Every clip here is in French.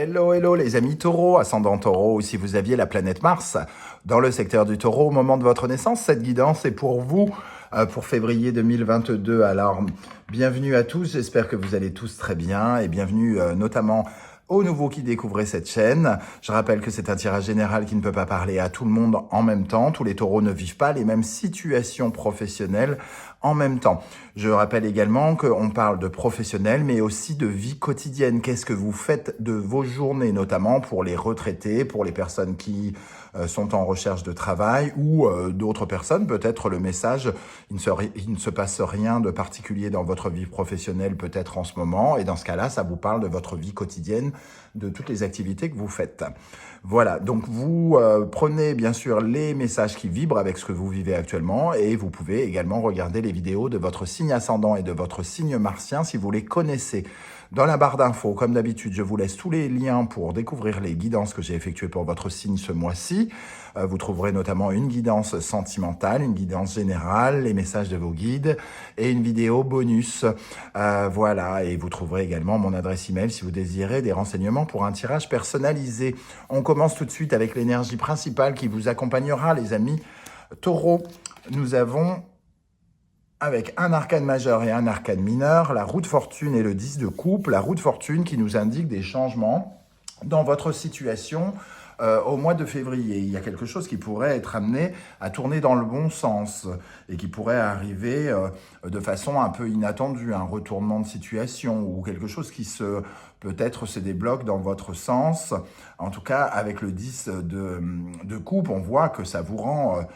Hello, hello les amis taureaux, ascendant taureau, ou si vous aviez la planète Mars dans le secteur du taureau au moment de votre naissance, cette guidance est pour vous pour février 2022. Alors, bienvenue à tous, j'espère que vous allez tous très bien et bienvenue notamment aux nouveaux qui découvrent cette chaîne. Je rappelle que c'est un tirage général qui ne peut pas parler à tout le monde en même temps. Tous les taureaux ne vivent pas les mêmes situations professionnelles en même temps. Je rappelle également qu'on parle de professionnel, mais aussi de vie quotidienne. Qu'est-ce que vous faites de vos journées, notamment pour les retraités, pour les personnes qui sont en recherche de travail ou d'autres personnes. Peut-être le message, il ne se passe rien de particulier dans votre vie professionnelle peut-être en ce moment. Et dans ce cas-là, ça vous parle de votre vie quotidienne, de toutes les activités que vous faites. Voilà, donc vous prenez bien sûr les messages qui vibrent avec ce que vous vivez actuellement et vous pouvez également regarder les vidéos de votre signe ascendant et de votre signe martien si vous les connaissez. Dans la barre d'infos, comme d'habitude, je vous laisse tous les liens pour découvrir les guidances que j'ai effectuées pour votre signe ce mois-ci. Vous trouverez notamment une guidance sentimentale, une guidance générale, les messages de vos guides et une vidéo bonus. Voilà, et vous trouverez également mon adresse email si vous désirez des renseignements pour un tirage personnalisé. On commence tout de suite avec l'énergie principale qui vous accompagnera, les amis taureaux. Nous avons, avec un arcane majeur et un arcane mineur, la roue de fortune et le 10 de coupe. La roue de fortune qui nous indique des changements dans votre situation au mois de février. Il y a quelque chose qui pourrait être amené à tourner dans le bon sens et qui pourrait arriver de façon un peu inattendue, un retournement de situation ou quelque chose qui peut-être se débloque dans votre sens. En tout cas, avec le 10 de coupe, on voit que ça vous rend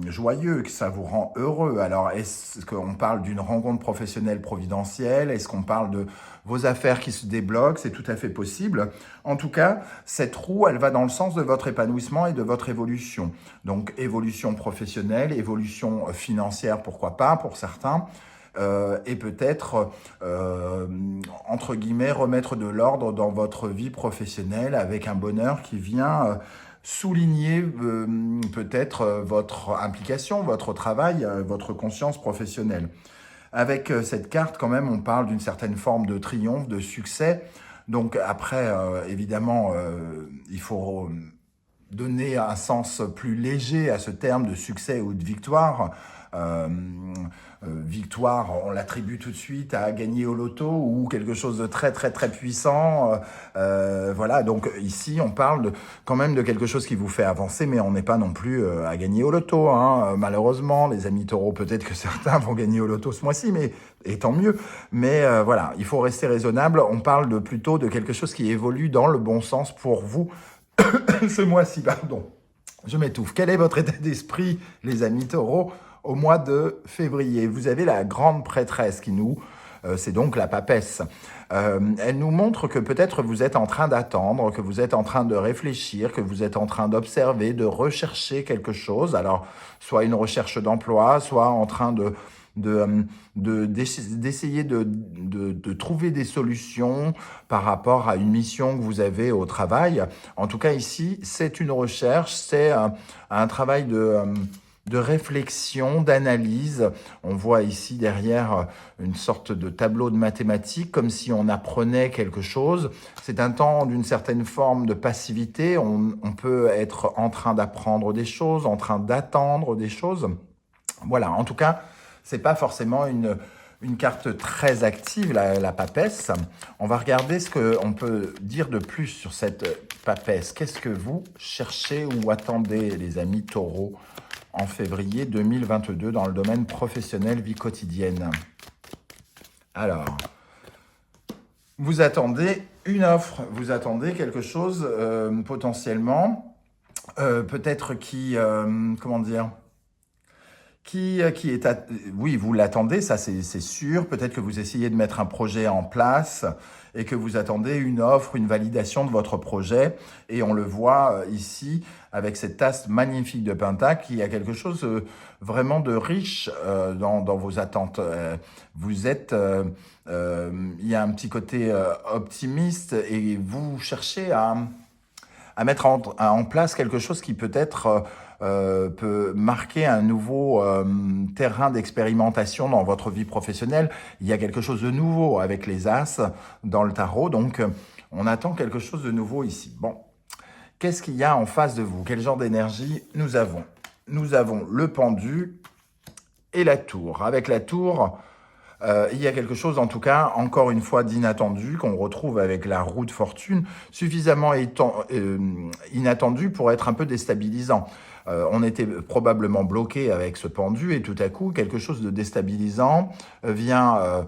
joyeux, que ça vous rend heureux. Alors, est-ce qu'on parle d'une rencontre professionnelle providentielle? Est-ce qu'on parle de vos affaires qui se débloquent? C'est tout à fait possible. En tout cas, cette roue, elle va dans le sens de votre épanouissement et de votre évolution. Donc, évolution professionnelle, évolution financière, pourquoi pas, pour certains. Et peut-être, entre guillemets, remettre de l'ordre dans votre vie professionnelle avec un bonheur qui vient souligner peut-être votre implication, votre travail, votre conscience professionnelle. Avec cette carte, quand même, on parle d'une certaine forme de triomphe, de succès. Donc après, évidemment, il faut donner un sens plus léger à ce terme de succès ou de victoire. Victoire, on l'attribue tout de suite à gagner au loto ou quelque chose de très très très puissant. Voilà, donc ici on parle quand même de quelque chose qui vous fait avancer, mais on n'est pas non plus à gagner au loto. Malheureusement, les amis taureaux, peut-être que certains vont gagner au loto ce mois-ci, mais et tant mieux. Mais voilà, il faut rester raisonnable. On parle plutôt de quelque chose qui évolue dans le bon sens pour vous ce mois-ci, pardon. Je m'étouffe. Quel est votre état d'esprit, les amis taureaux, au mois de février? Vous avez la grande prêtresse qui c'est donc la papesse. Elle nous montre que peut-être vous êtes en train d'attendre, que vous êtes en train de réfléchir, que vous êtes en train d'observer, de rechercher quelque chose. Alors, soit une recherche d'emploi, soit en train d'essayer de trouver des solutions par rapport à une mission que vous avez au travail. En tout cas, ici, c'est une recherche, c'est un travail de réflexion, d'analyse. On voit ici derrière une sorte de tableau de mathématiques, comme si on apprenait quelque chose. C'est un temps d'une certaine forme de passivité. On peut être en train d'apprendre des choses, en train d'attendre des choses. Voilà, en tout cas, c'est pas forcément une carte très active, la papesse. On va regarder ce qu'on peut dire de plus sur cette papesse. Qu'est-ce que vous cherchez ou attendez, les amis taureaux, en février 2022 dans le domaine professionnel, vie quotidienne? Alors, vous attendez une offre, vous attendez quelque chose potentiellement, peut-être comment dire, qui est... Oui, vous l'attendez, ça c'est sûr. Peut-être que vous essayez de mettre un projet en place et que vous attendez une offre, une validation de votre projet. Et on le voit ici avec cette tasse magnifique de Pentacle, il y a quelque chose vraiment de riche dans vos attentes. Vous êtes... il y a un petit côté optimiste et vous cherchez à mettre en place quelque chose qui peut être peut marquer un nouveau terrain d'expérimentation dans votre vie professionnelle. Il y a quelque chose de nouveau avec les As dans le tarot, donc on attend quelque chose de nouveau ici. Bon, qu'est-ce qu'il y a en face de vous? Quel genre d'énergie nous avons? Nous avons le pendu et la tour. Avec la tour, il y a quelque chose, en tout cas, encore une fois, d'inattendu, qu'on retrouve avec la roue de fortune, suffisamment inattendu pour être un peu déstabilisant. On était probablement bloqué avec ce pendu et tout à coup, quelque chose de déstabilisant vient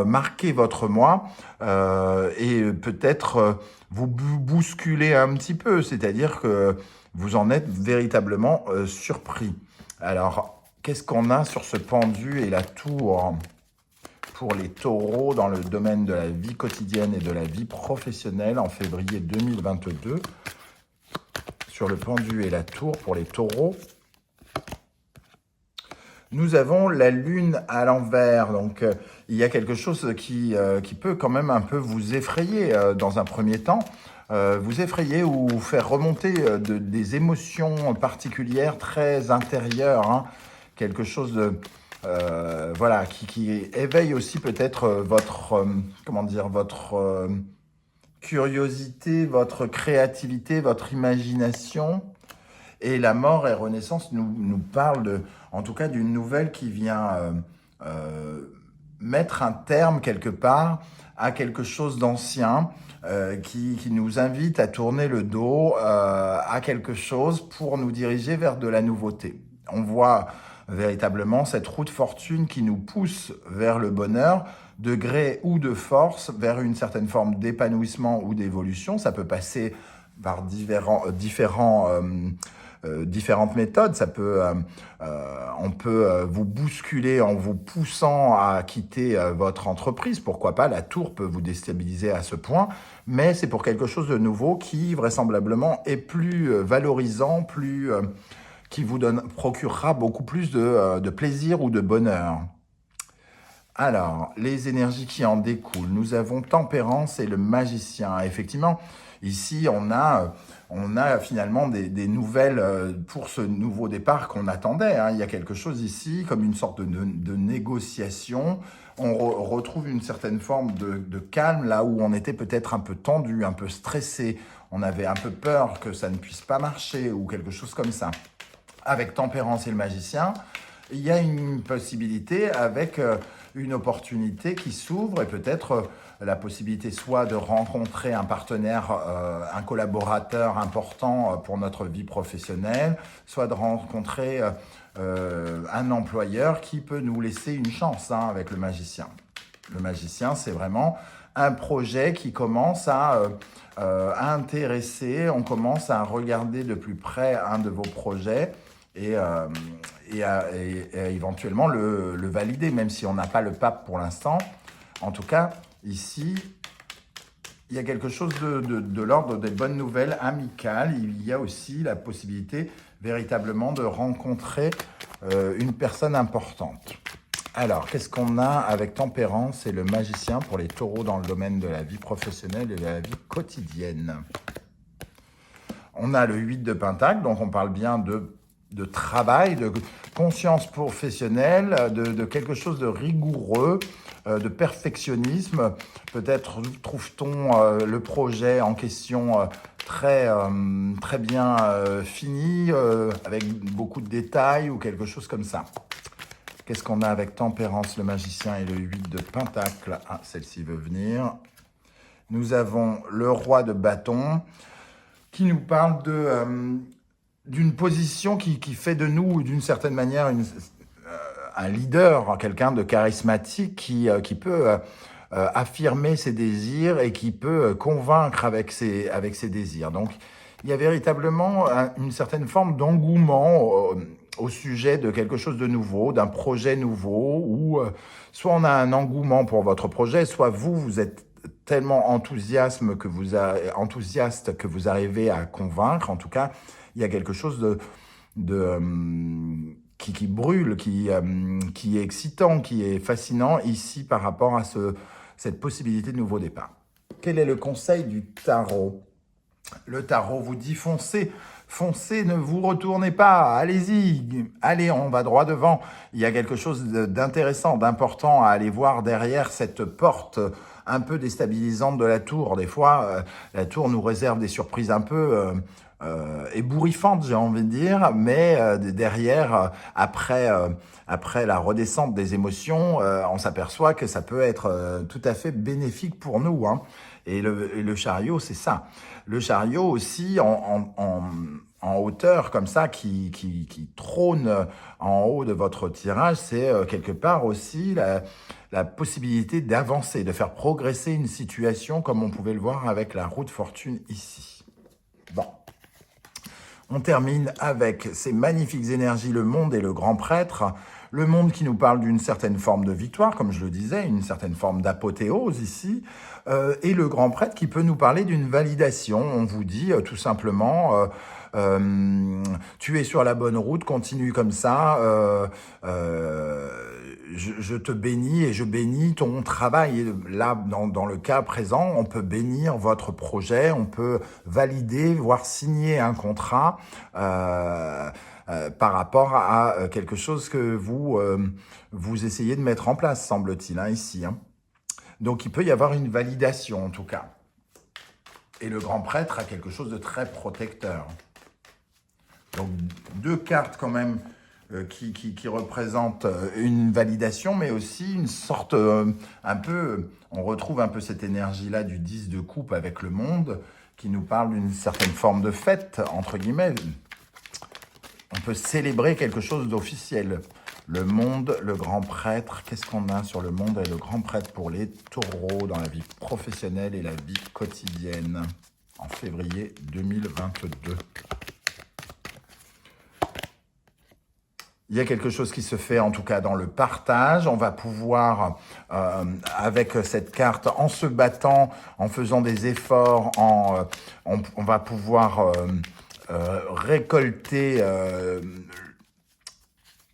marquer votre moi et peut-être vous bousculer un petit peu, c'est-à-dire que vous en êtes véritablement surpris. Alors, qu'est-ce qu'on a sur ce pendu et la tour pour les taureaux dans le domaine de la vie quotidienne et de la vie professionnelle en février 2022? Sur le pendu et la tour pour les taureaux, nous avons la lune à l'envers, donc il y a quelque chose qui peut quand même un peu vous effrayer dans un premier temps, vous effrayer ou faire remonter des émotions particulières très intérieures, hein, quelque chose de voilà qui éveille aussi peut-être votre comment dire votre curiosité, votre créativité, votre imagination. Et la mort et renaissance nous parle en tout cas d'une nouvelle qui vient mettre un terme quelque part à quelque chose d'ancien, qui nous invite à tourner le dos à quelque chose pour nous diriger vers de la nouveauté. On voit véritablement cette roue de fortune qui nous pousse vers le bonheur, de gré ou de force, vers une certaine forme d'épanouissement ou d'évolution. Ça peut passer par différentes méthodes. On peut vous bousculer en vous poussant à quitter votre entreprise. Pourquoi pas? La tour peut vous déstabiliser à ce point, mais c'est pour quelque chose de nouveau qui vraisemblablement est plus valorisant, qui vous procurera beaucoup plus de plaisir ou de bonheur. Alors, les énergies qui en découlent. Nous avons Tempérance et le Magicien. Effectivement, ici, on a finalement des nouvelles pour ce nouveau départ qu'on attendait, hein. Il y a quelque chose ici, comme une sorte de négociation. On retrouve une certaine forme de calme, là où on était peut-être un peu tendu, un peu stressé. On avait un peu peur que ça ne puisse pas marcher ou quelque chose comme ça. Avec Tempérance et le Magicien, il y a une possibilité avec une opportunité qui s'ouvre et peut-être la possibilité soit de rencontrer un partenaire, un collaborateur important pour notre vie professionnelle, soit de rencontrer un employeur qui peut nous laisser une chance, hein, avec le Magicien. Le Magicien, c'est vraiment un projet qui commence à intéresser, on commence à regarder de plus près un de vos projets et éventuellement le valider, même si on n'a pas le pape pour l'instant. En tout cas, ici, il y a quelque chose de l'ordre des bonnes nouvelles amicales. Il y a aussi la possibilité véritablement de rencontrer une personne importante. Alors, qu'est-ce qu'on a avec Tempérance et le Magicien pour les taureaux dans le domaine de la vie professionnelle et de la vie quotidienne? On a le 8 de Pentacle, donc on parle bien de travail, de conscience professionnelle, de quelque chose de rigoureux, de perfectionnisme. Peut-être trouve-t-on le projet en question très bien fini, avec beaucoup de détails ou quelque chose comme ça. Qu'est-ce qu'on a avec Tempérance, le Magicien et le 8 de Pentacle? Ah, celle-ci veut venir. Nous avons le Roi de Bâton qui nous parle d'une position qui fait de nous, d'une certaine manière, un leader, quelqu'un de charismatique qui peut affirmer ses désirs et qui peut convaincre avec ses désirs. Donc, il y a véritablement une certaine forme d'engouement au sujet de quelque chose de nouveau, d'un projet nouveau, ou soit on a un engouement pour votre projet, soit vous êtes tellement enthousiaste que vous arrivez à convaincre. En tout cas, il y a quelque chose qui brûle, qui est excitant, qui est fascinant ici par rapport à cette possibilité de nouveau départ. Quel est le conseil du tarot? Le tarot vous dit foncez, foncez, ne vous retournez pas, allez-y, allez, on va droit devant. Il y a quelque chose d'intéressant, d'important à aller voir derrière cette porte un peu déstabilisante de la tour. Des fois, la tour nous réserve des surprises un peu ébouriffantes, j'ai envie de dire, mais derrière, après la redescente des émotions, on s'aperçoit que ça peut être tout à fait bénéfique pour nous, hein. Et le chariot, c'est ça. Le chariot aussi, en hauteur, comme ça, qui trône en haut de votre tirage, c'est quelque part aussi la possibilité d'avancer, de faire progresser une situation, comme on pouvait le voir avec la roue de fortune ici. Bon. On termine avec ces magnifiques énergies, le monde et le grand prêtre. Le monde qui nous parle d'une certaine forme de victoire, comme je le disais, une certaine forme d'apothéose ici. Et le grand prêtre qui peut nous parler d'une validation. On vous dit tout simplement, tu es sur la bonne route, continue comme ça. Je te bénis et je bénis ton travail. Et là, dans le cas présent, on peut bénir votre projet, on peut valider, voire signer un contrat par rapport à quelque chose que vous essayez de mettre en place, semble-t-il, hein, ici. Hein. Donc, il peut y avoir une validation, en tout cas. Et le grand prêtre a quelque chose de très protecteur. Donc, deux cartes quand même qui représentent une validation, mais aussi une sorte un peu... On retrouve un peu cette énergie-là du 10 de coupe avec le monde, qui nous parle d'une certaine forme de fête, entre guillemets. On peut célébrer quelque chose d'officiel. Le monde, le grand prêtre, qu'est-ce qu'on a sur le monde et le grand prêtre pour les taureaux dans la vie professionnelle et la vie quotidienne en février 2022. Il y a quelque chose qui se fait en tout cas dans le partage. On va pouvoir, avec cette carte, en se battant, en faisant des efforts, on va pouvoir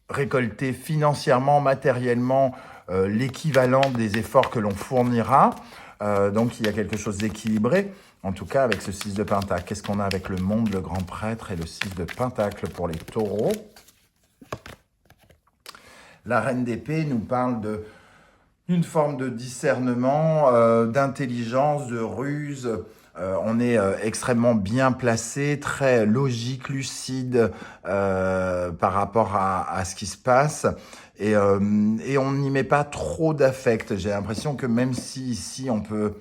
récolter financièrement, matériellement, l'équivalent des efforts que l'on fournira. Donc, il y a quelque chose d'équilibré. En tout cas, avec ce 6 de Pentacle. Qu'est-ce qu'on a avec le monde, le grand prêtre et le 6 de Pentacle pour les taureaux? La reine d'épée nous parle d'une forme de discernement, d'intelligence, de ruse. On est extrêmement bien placé, très logique, lucide par rapport à ce qui se passe. Et on n'y met pas trop d'affect. J'ai l'impression que même si ici on peut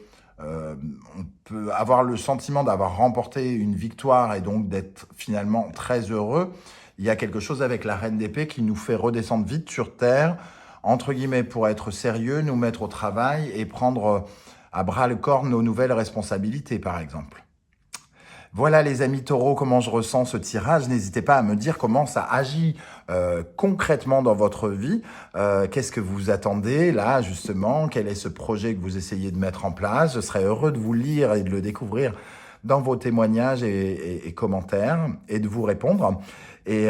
avoir le sentiment d'avoir remporté une victoire et donc d'être finalement très heureux, il y a quelque chose avec la reine d'épée qui nous fait redescendre vite sur terre, entre guillemets, pour être sérieux, nous mettre au travail et prendre à bras le corps nos nouvelles responsabilités, par exemple. Voilà les amis taureaux, comment je ressens ce tirage. N'hésitez pas à me dire comment ça agit concrètement dans votre vie. Qu'est-ce que vous attendez là, justement? Quel est ce projet que vous essayez de mettre en place? Je serais heureux de vous lire et de le découvrir dans vos témoignages et commentaires et de vous répondre. Et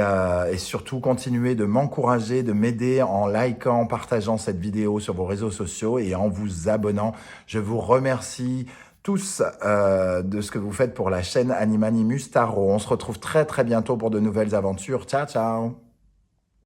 surtout, continuez de m'encourager, de m'aider en likant, en partageant cette vidéo sur vos réseaux sociaux et en vous abonnant. Je vous remercie tous de ce que vous faites pour la chaîne Animanimus Tarot. On se retrouve très très bientôt pour de nouvelles aventures. Ciao, ciao!